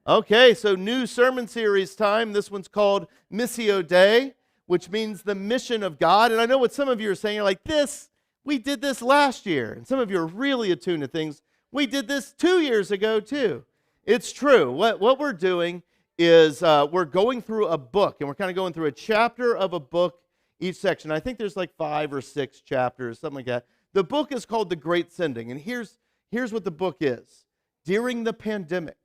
Okay, so new sermon series time. This one's called Missio Dei, which means the mission of God. And I know what some of you are saying. You're like, we did this last year. And some of you are really attuned to things. We did this 2 years ago, too. It's true. What we're doing is we're going through a book, and we're kind of going through a chapter of a book each section. I think there's like 5 or 6 chapters, something like that. The book is called The Great Sending, and here's what the book is. During the pandemic,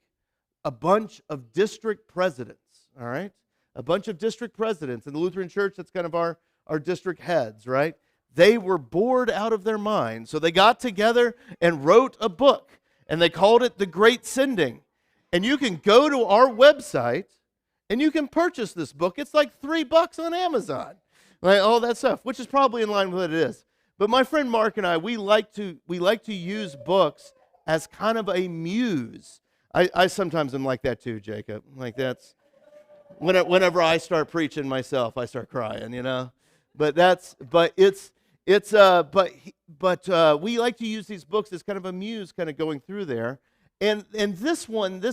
a bunch of district presidents, all right? A bunch of district presidents in the Lutheran Church, that's kind of our district heads, right? They were bored out of their minds, so they got together and wrote a book, and they called it The Great Sending. And you can go to our website, and you can purchase this book. It's like $3 on Amazon, like all that stuff, which is probably in line with what it is. But my friend Mark and I, we like to use books as kind of a muse. I sometimes am like that too, Jacob. Like that's whenever I start preaching myself, I start crying, you know. But we like to use these books as kind of a muse, kind of going through there. And this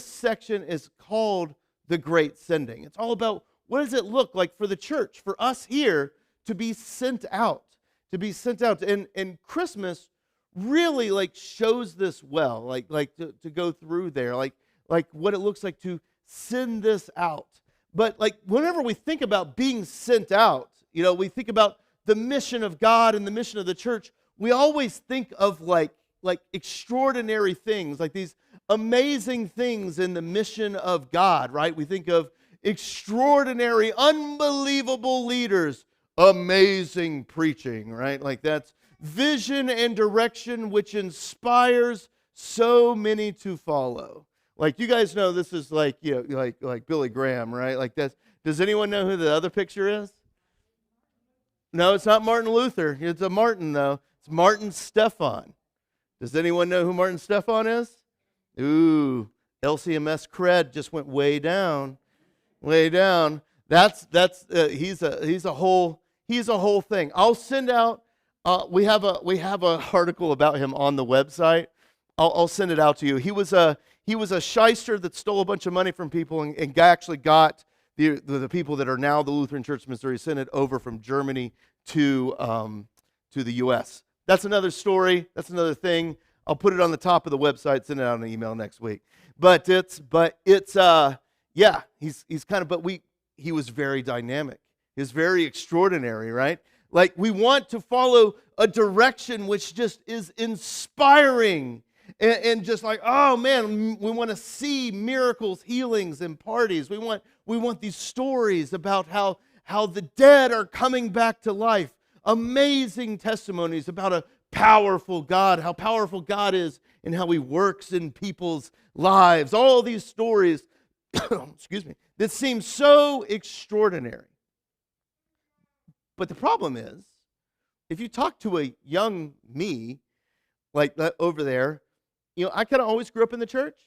section is called The Great Sending. It's all about what does it look like for the church, for us here to be sent out, And Christmas really like shows this well, like to go through there, like what it looks like to send this out. But like whenever we think about being sent out, you know, we think about the mission of God and the mission of the church, we always think of like extraordinary things, like these amazing things in the mission of God, right? We think of extraordinary, unbelievable leaders, amazing preaching, right? Like that's vision and direction which inspires so many to follow. Like you guys know this is like, you know, like Billy Graham, right? Like that. Does anyone know who the other picture is? No, it's not Martin Luther. It's a Martin though. It's Martin Stephan. Does anyone know who Martin Stephan is? Ooh, LCMS cred just went way down. Way down. He's a whole thing. I'll send out we have a article about him on the website. I'll send it out to you. He was a shyster that stole a bunch of money from people and actually got the people that are now the Lutheran Church Missouri Synod over from Germany to the U.S. That's another story. That's another thing. I'll put it on the top of the website. Send it out in an email next week. But he's kind of. He was very dynamic. He was very extraordinary, right? Like we want to follow a direction which just is inspiring and just like, oh man, we want to see miracles, healings, and parties. We want these stories about how the dead are coming back to life. Amazing testimonies about a powerful God, how powerful God is and how he works in people's lives. All these stories, excuse me, that seem so extraordinary. But the problem is, if you talk to a young me, like that over there, you know, I kind of always grew up in the church.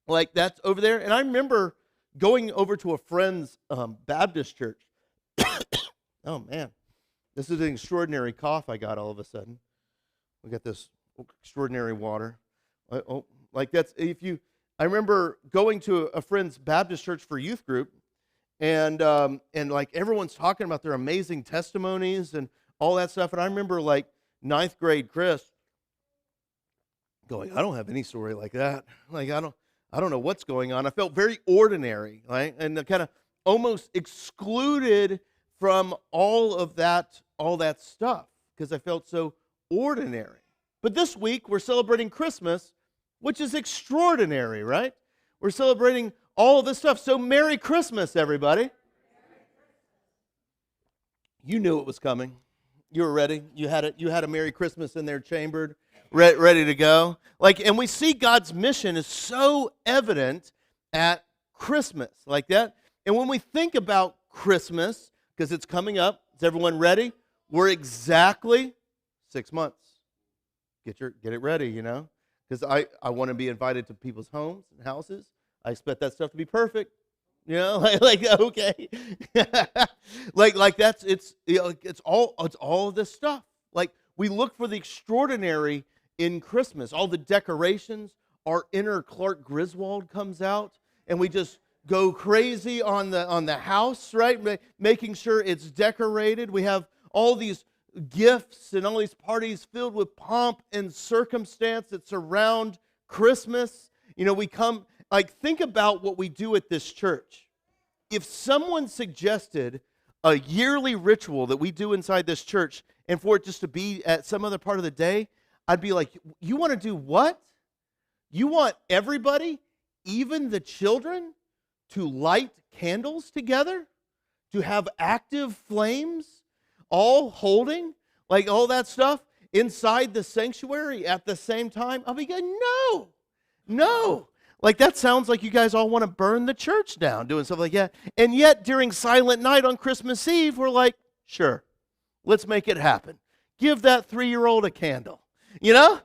Like that's over there. And I remember going over to a friend's Baptist church. Oh, man. This is an extraordinary cough I got all of a sudden. We got this extraordinary water. I remember going to a friend's Baptist church for youth group, and like everyone's talking about their amazing testimonies and all that stuff. And I remember like 9th grade Chris going, I don't have any story like that. Like I don't know what's going on. I felt very ordinary, right? And kind of almost excluded from all that stuff because I felt so ordinary. But this week we're celebrating Christmas, which is extraordinary, right? We're celebrating all of this stuff. So Merry Christmas, everybody. You knew it was coming. You were ready. You had a Merry Christmas in there chambered, ready to go. And we see God's mission is so evident at Christmas like that. And when we think about Christmas, because it's coming up, is everyone ready? We're exactly 6 months. Get it ready, you know, because I want to be invited to people's homes and houses. I expect that stuff to be perfect, you know, okay, it's all of this stuff. Like we look for the extraordinary in Christmas. All the decorations. Our inner Clark Griswold comes out. and we just go crazy on the house, right? Making sure it's decorated. We have all these gifts and all these parties filled with pomp and circumstance that surround Christmas. We come, think about what we do at this church. If someone suggested a yearly ritual that we do inside this church and for it just to be at some other part of the day, I'd be like, you want to do what? You want everybody, even the children, to light candles together? To have active flames, all holding, all that stuff inside the sanctuary at the same time? I'll be going, no. That sounds like you guys all want to burn the church down, doing stuff like that. And yet, during Silent Night on Christmas Eve, we're like, sure, let's make it happen. Give that 3-year-old a candle. It's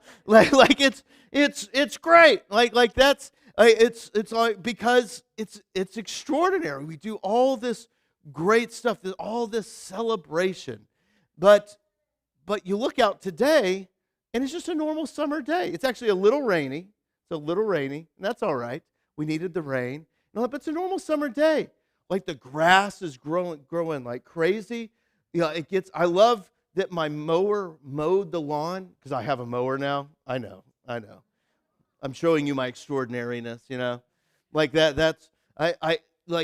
great. That's it's like, because it's extraordinary. We do all this great stuff, all this celebration. But you look out today, and it's just a normal summer day. It's actually a little rainy. It's a little rainy, and that's all right. We needed the rain. But it's a normal summer day. The grass is growing like crazy. I love that my mower mowed the lawn, because I have a mower now. I know. I'm showing you my extraordinariness, I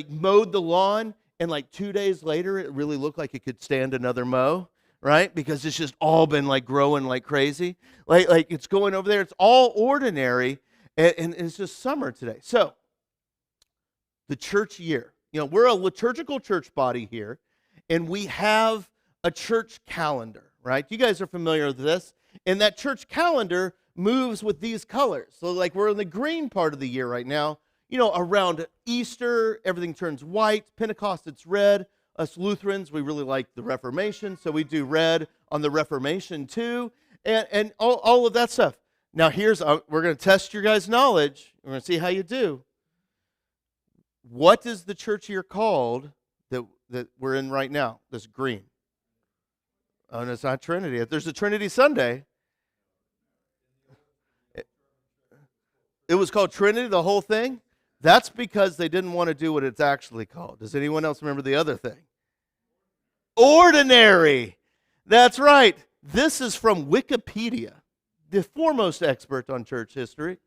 mowed the lawn, and 2 days later, it really looked like it could stand another mow, right? Because it's just all been growing like crazy. It's going over there. It's all ordinary, and it's just summer today. So, the church year. We're a liturgical church body here, and we have a church calendar, right? You guys are familiar with this. And that church calendar moves with these colors. So we're in the green part of the year right now. Around Easter, everything turns white. Pentecost, it's red. Us Lutherans, we really like the Reformation, so we do red on the Reformation too. And all of that stuff. Now we're going to test your guys' knowledge. We're going to see how you do. What is the church year called that we're in right now, this green? Oh, no, it's not Trinity. If there's a Trinity Sunday, it was called Trinity, the whole thing. That's because they didn't want to do what it's actually called. Does anyone else remember the other thing? Ordinary. That's right. This is from Wikipedia, the foremost expert on church history.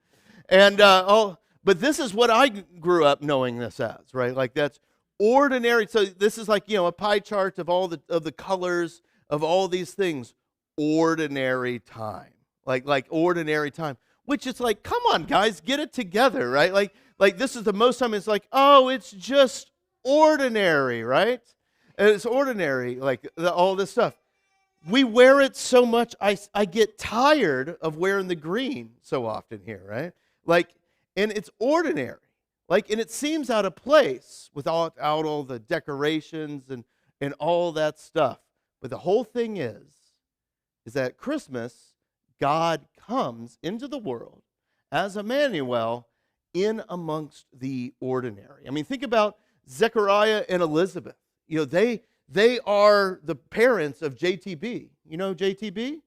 And but this is what I grew up knowing this as, right? That's ordinary. So this is a pie chart of all the colors of all these things. Ordinary time. Like ordinary time. Which is come on, guys, get it together, right? This is the most time it's it's just ordinary, right? And it's ordinary, all this stuff. We wear it so much, I get tired of wearing the green so often here, right? And it's ordinary. And it seems out of place without all the decorations and all that stuff. But the whole thing is that at Christmas, God comes into the world as Emmanuel in amongst the ordinary. I mean, think about Zechariah and Elizabeth. They are the parents of JTB. You know JTB?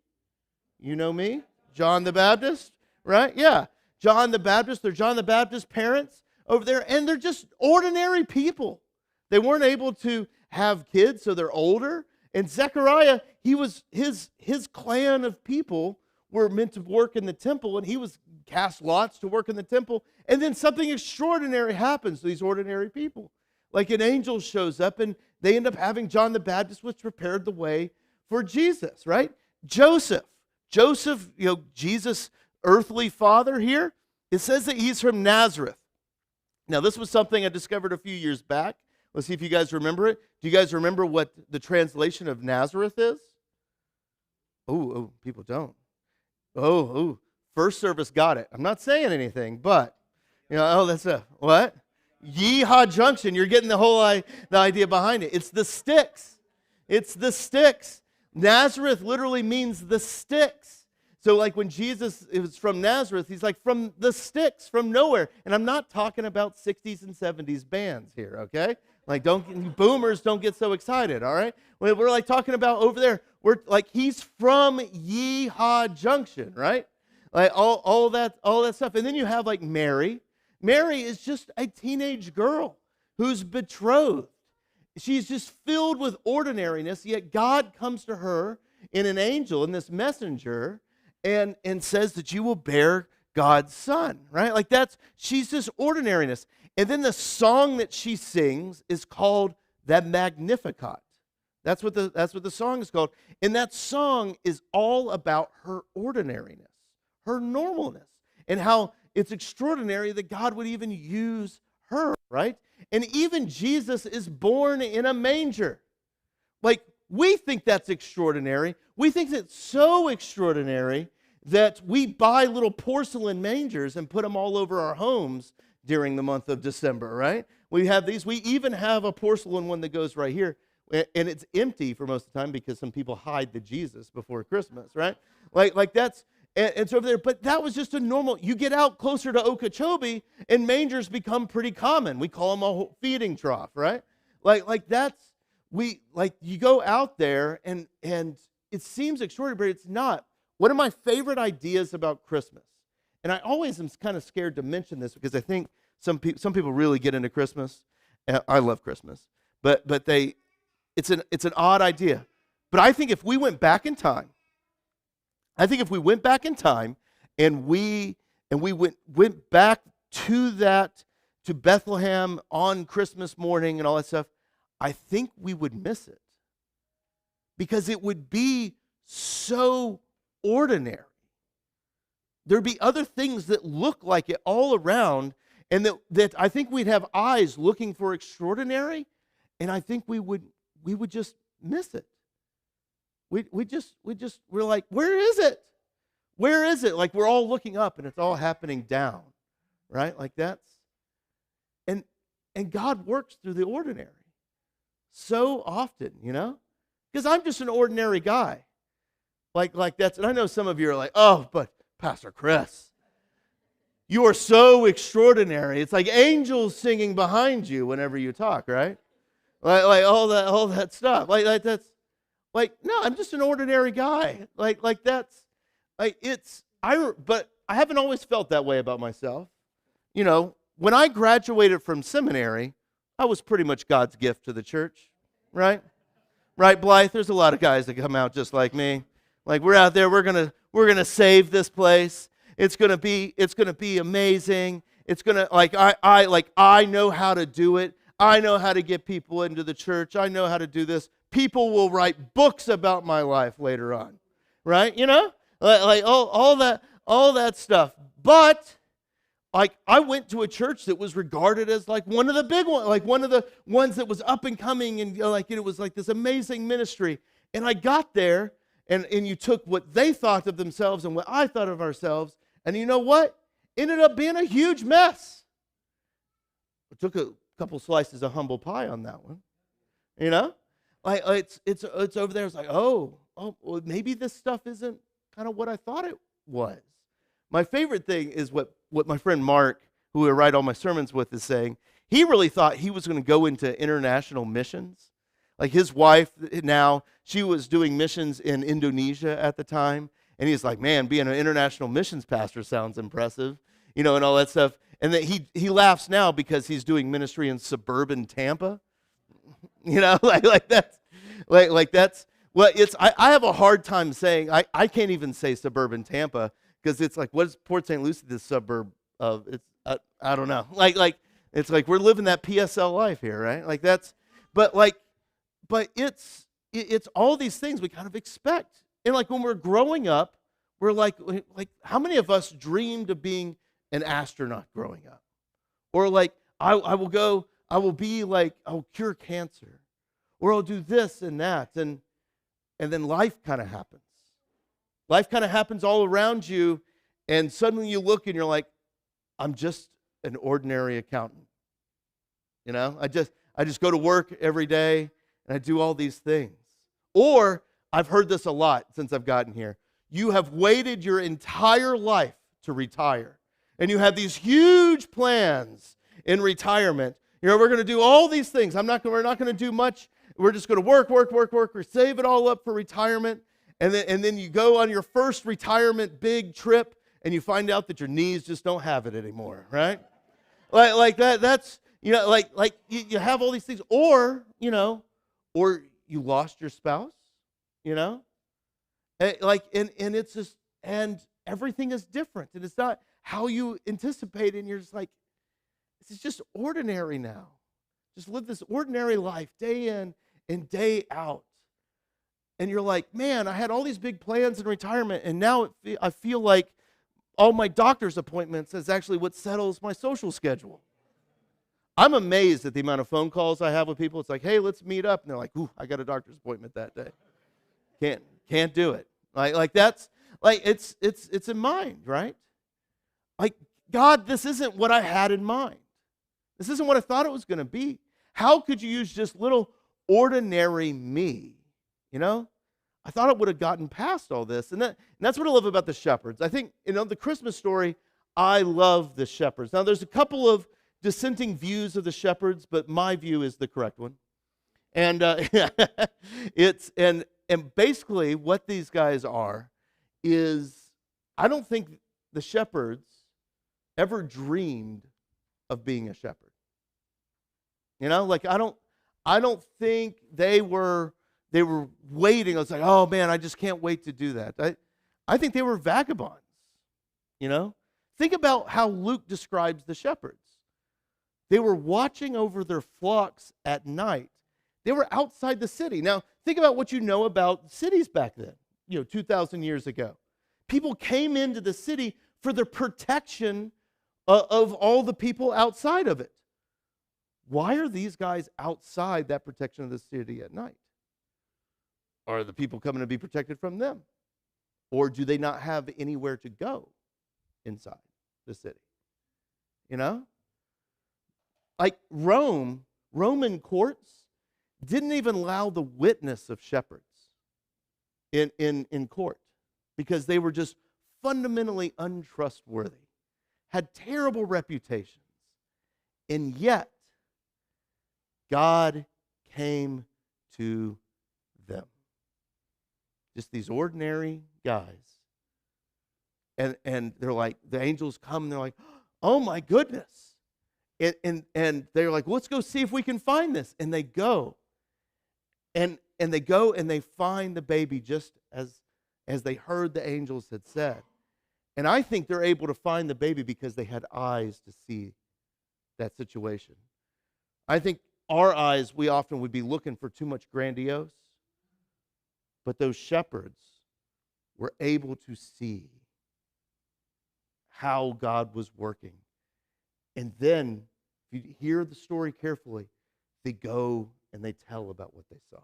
You know me? John the Baptist, right? Yeah. John the Baptist. They're John the Baptist parents over there, and they're just ordinary people. They weren't able to have kids, so they're older. And Zechariah, his clan of people were meant to work in the temple, and he was cast lots to work in the temple. And then something extraordinary happens to these ordinary people. An angel shows up, and they end up having John the Baptist, which prepared the way for Jesus, right? Joseph, Jesus' earthly father here, it says that he's from Nazareth. Now, this was something I discovered a few years back. Let's see if you guys remember it. Do you guys remember what the translation of Nazareth is? Oh, people don't. Oh, first service got it. I'm not saying anything, but, that's what? Yeehaw Junction. You're getting the idea behind it. It's the sticks. It's the sticks. Nazareth literally means the sticks. So when Jesus is from Nazareth, he's from the sticks, from nowhere. And I'm not talking about 60s and 70s bands here, okay? Boomers don't get so excited, all right? We're talking about over there. We're he's from Yeehaw Junction, right? All that stuff. And then you have Mary. Mary is just a teenage girl who's betrothed. She's just filled with ordinariness, yet God comes to her in an angel, in this messenger, and says that you will bear God's son, right? Like she's this ordinariness. And then the song that she sings is called the Magnificat. That's what the song is called. And that song is all about her ordinariness, her normalness, and how it's extraordinary that God would even use her, right? And even Jesus is born in a manger. Like, we think that's extraordinary. We think it's so extraordinary that we buy little porcelain mangers and put them all over our homes during the month of December, right? We have these. We even have a porcelain one that goes right here, and it's empty for most of the time because some people hide the Jesus before Christmas, right? Like that's, and so over there, but that was just a normal, you get out closer to Okeechobee, and mangers become pretty common. We call them a feeding trough, right? Like that's, you go out there, and it seems extraordinary, but it's not. One of my favorite ideas about Christmas, and I always am kind of scared to mention this because I think some people really get into Christmas. I love Christmas, but it's an odd idea. But I think if we went back in time, and we went back to Bethlehem on Christmas morning and all that stuff, I think we would miss it because it would be so ordinary. There'd be other things that look like it all around, and that I think we'd have eyes looking for extraordinary, and I think we would just miss it. We're like, where is it? Where is it? Like, we're all looking up and it's all happening down, right? Like that's, and God works through the ordinary so often, because I'm just an ordinary guy. Like that's, and I know some of you are like, oh, but Pastor Chris, you are so extraordinary. It's like angels singing behind you whenever you talk, right? Like all that stuff. Like that's, like, no, I'm just an ordinary guy. Like that's, like but I haven't always felt that way about myself. When I graduated from seminary, I was pretty much God's gift to the church, right? Right, Blythe? There's a lot of guys that come out just like me. Like, we're out there, we're gonna save this place. It's gonna be amazing. It's gonna, I know how to do it. I know how to get people into the church. I know how to do this. People will write books about my life later on, right? Like all that stuff. But like, I went to a church that was regarded as like one of the big ones, like one of the ones that was up and coming, and it was like this amazing ministry. And I got there, and you took what they thought of themselves and what I thought of ourselves, and you know what? Ended up being a huge mess. I took a couple slices of humble pie on that one, Like, it's over there. It's like, oh, well, maybe this stuff isn't kind of what I thought it was. My favorite thing is what my friend Mark, who I write all my sermons with, is saying. He really thought he was going to go into international missions. Like, his wife now, she was doing missions in Indonesia at the time, and he's like, man, being an international missions pastor sounds impressive, and all that stuff. And that he laughs now because he's doing ministry in suburban Tampa. Like that's well, it's I have a hard time saying, I can't even say suburban Tampa because it's like, what is Port St. Lucie this suburb of? It's I don't know. Like it's like we're living that PSL life here, right? Like that's, but it's all these things we kind of expect. And like when we're growing up, we're like how many of us dreamed of being an astronaut growing up? Or like I will be like, I'll cure cancer, or I'll do this and that, and then life kind of happens. Life kind of happens all around you, and suddenly you look and you're like, I'm just an ordinary accountant. I just go to work every day and I do all these things. Or I've heard this a lot since I've gotten here. You have waited your entire life to retire, and you have these huge plans in retirement. We're going to do all these things. We're not going to do much. We're just going to work, or save it all up for retirement. And then you go on your first retirement big trip, and you find out that your knees just don't have it anymore, right? like that. That's like you have all these things, or or you lost your spouse, you know, and it's just and everything is different, and it's not how you anticipate, and you're just like, this is just ordinary now. Just live this ordinary life day in and day out. And you're like, man, I had all these big plans in retirement, and now I feel like all my doctor's appointments is actually what settles my social schedule. I'm amazed at the amount of phone calls I have with people. It's like, hey, let's meet up. And they're like, ooh, I got a doctor's appointment that day. Can't do it. Like that's like it's in mind, right? Like, God, this isn't what I had in mind. This isn't what I thought it was going to be. How could you use just little ordinary me? I thought it would have gotten past all this. And that's what I love about the shepherds. I think, the Christmas story, I love the shepherds. Now, there's a couple of dissenting views of the shepherds, but my view is the correct one. And and basically what these guys are is, I don't think the shepherds ever dreamed of being a shepherd. Like I don't think they were waiting. I was like, oh man, I just can't wait to do that. I think they were vagabonds. Think about how Luke describes the shepherds. They were watching over their flocks at night. They were outside the city. Now, think about what you know about cities back then, 2,000 years ago. People came into the city for the protection of all the people outside of it. Why are these guys outside that protection of the city at night? Are the people coming to be protected from them? Or do they not have anywhere to go inside the city? Like Roman courts didn't even allow the witness of shepherds in court because they were just fundamentally untrustworthy, had terrible reputations, and yet God came to them. Just these ordinary guys. And they're like, the angels come and they're like, oh my goodness. And they're like, let's go see if we can find this. And they go. And they go and they find the baby just as they heard the angels had said. And I think they're able to find the baby because they had eyes to see that situation. I think our eyes, we often would be looking for too much grandiose. But those shepherds were able to see how God was working. And then, if you hear the story carefully, they go and they tell about what they saw.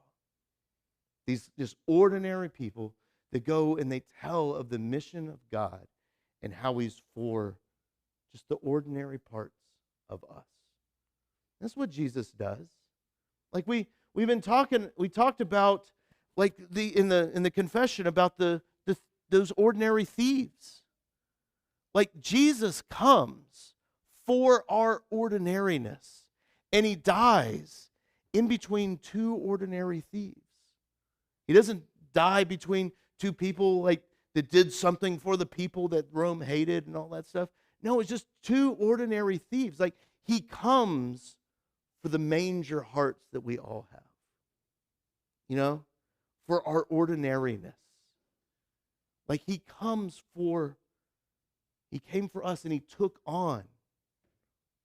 These just ordinary people, they go and they tell of the mission of God and how He's for just the ordinary parts of us. That's what Jesus does. Like we've been talking, we talked about like in the confession about those ordinary thieves. Like Jesus comes for our ordinariness, and He dies in between two ordinary thieves. He doesn't die between two people like that did something for the people that Rome hated and all that stuff. No, it's just two ordinary thieves. Like He comes for the manger hearts that we all have. For our ordinariness. Like He came for us, and He took on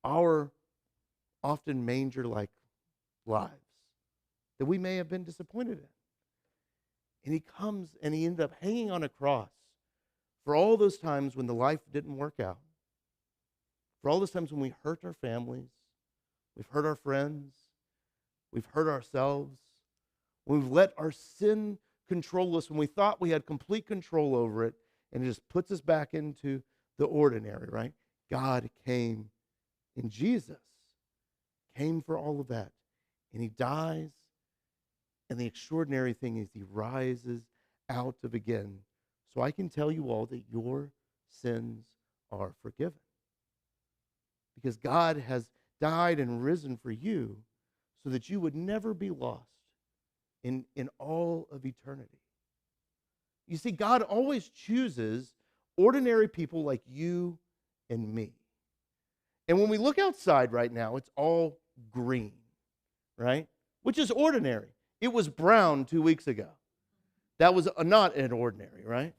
our often manger-like lives that we may have been disappointed in. And He comes and He ended up hanging on a cross for all those times when the life didn't work out. For all those times when we hurt our families, we've hurt our friends, we've hurt ourselves, when we've let our sin control us, when we thought we had complete control over it, and it just puts us back into the ordinary, right? God came in Jesus, came for all of that. And He dies, and the extraordinary thing is He rises out of again. So I can tell you all that your sins are forgiven. Because God has died and risen for you so that you would never be lost in all of eternity. You see, God always chooses ordinary people like you and me. And when we look outside right now, it's all green, right? Which is ordinary. It was brown 2 weeks ago. That was not an ordinary, right?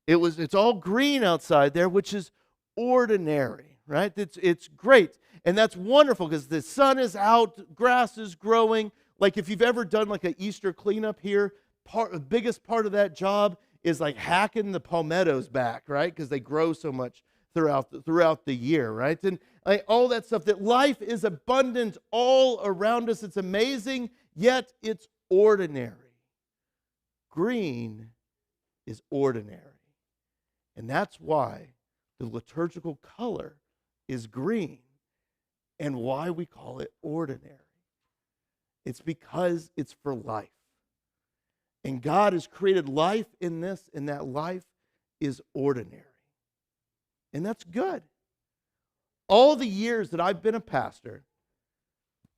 It's all green outside there, which is ordinary, right? It's great. And that's wonderful because the sun is out, grass is growing. Like if you've ever done like an Easter cleanup here, the biggest part of that job is like hacking the palmettos back, right? Because they grow so much throughout the year, right? And all that stuff, that life is abundant all around us. It's amazing, yet it's ordinary. Green is ordinary. And that's why the liturgical color is green and why we call it ordinary. It's because it's for life. And God has created life in this, and that life is ordinary. And that's good. All the years that I've been a pastor,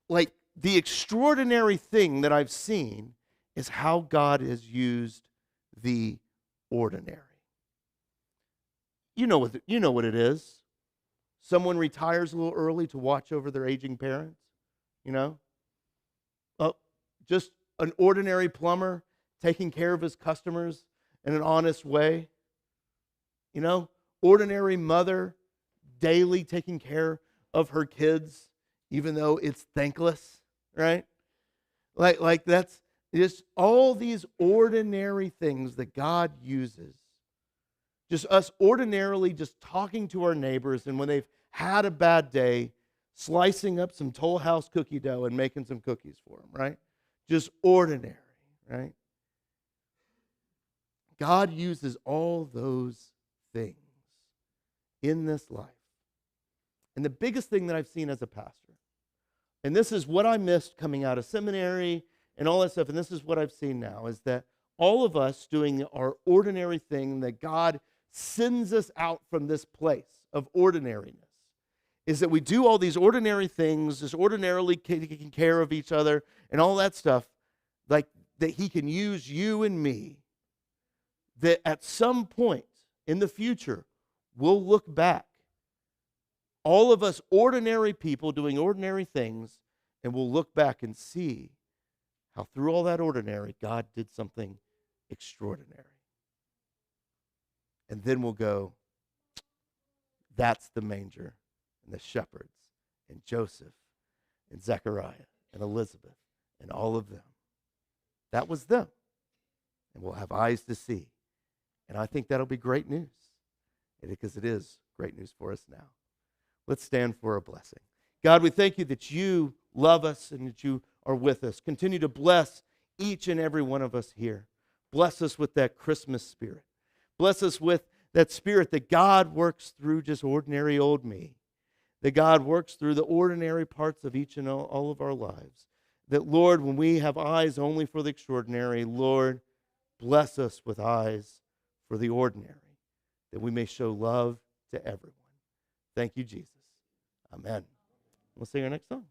like the extraordinary thing that I've seen is how God has used the ordinary. You know what it is. Someone retires a little early to watch over their aging parents, just an ordinary plumber taking care of his customers in an honest way. Ordinary mother daily taking care of her kids, even though it's thankless, right? Like that's just all these ordinary things that God uses. Just us ordinarily just talking to our neighbors, and when they've had a bad day, slicing up some Toll House cookie dough and making some cookies for them, right? Just ordinary, right? God uses all those things in this life. And the biggest thing that I've seen as a pastor, and this is what I missed coming out of seminary and all that stuff, and this is what I've seen now, is that all of us doing our ordinary thing, that God sends us out from this place of ordinariness, is that we do all these ordinary things, just ordinarily taking care of each other and all that stuff, like that He can use you and me, that at some point in the future, we'll look back, all of us ordinary people doing ordinary things, and we'll look back and see how through all that ordinary, God did something extraordinary. And then we'll go, that's the manger and the shepherds and Joseph and Zechariah and Elizabeth and all of them. That was them. And we'll have eyes to see. And I think that'll be great news, because it is great news for us now. Let's stand for a blessing. God, we thank you that you love us and that you are with us. Continue to bless each and every one of us here. Bless us with that Christmas spirit. Bless us with that spirit that God works through just ordinary old me. That God works through the ordinary parts of each and all of our lives. That, Lord, when we have eyes only for the extraordinary, Lord, bless us with eyes for the ordinary, that we may show love to everyone. Thank you, Jesus. Amen. We'll sing our next song.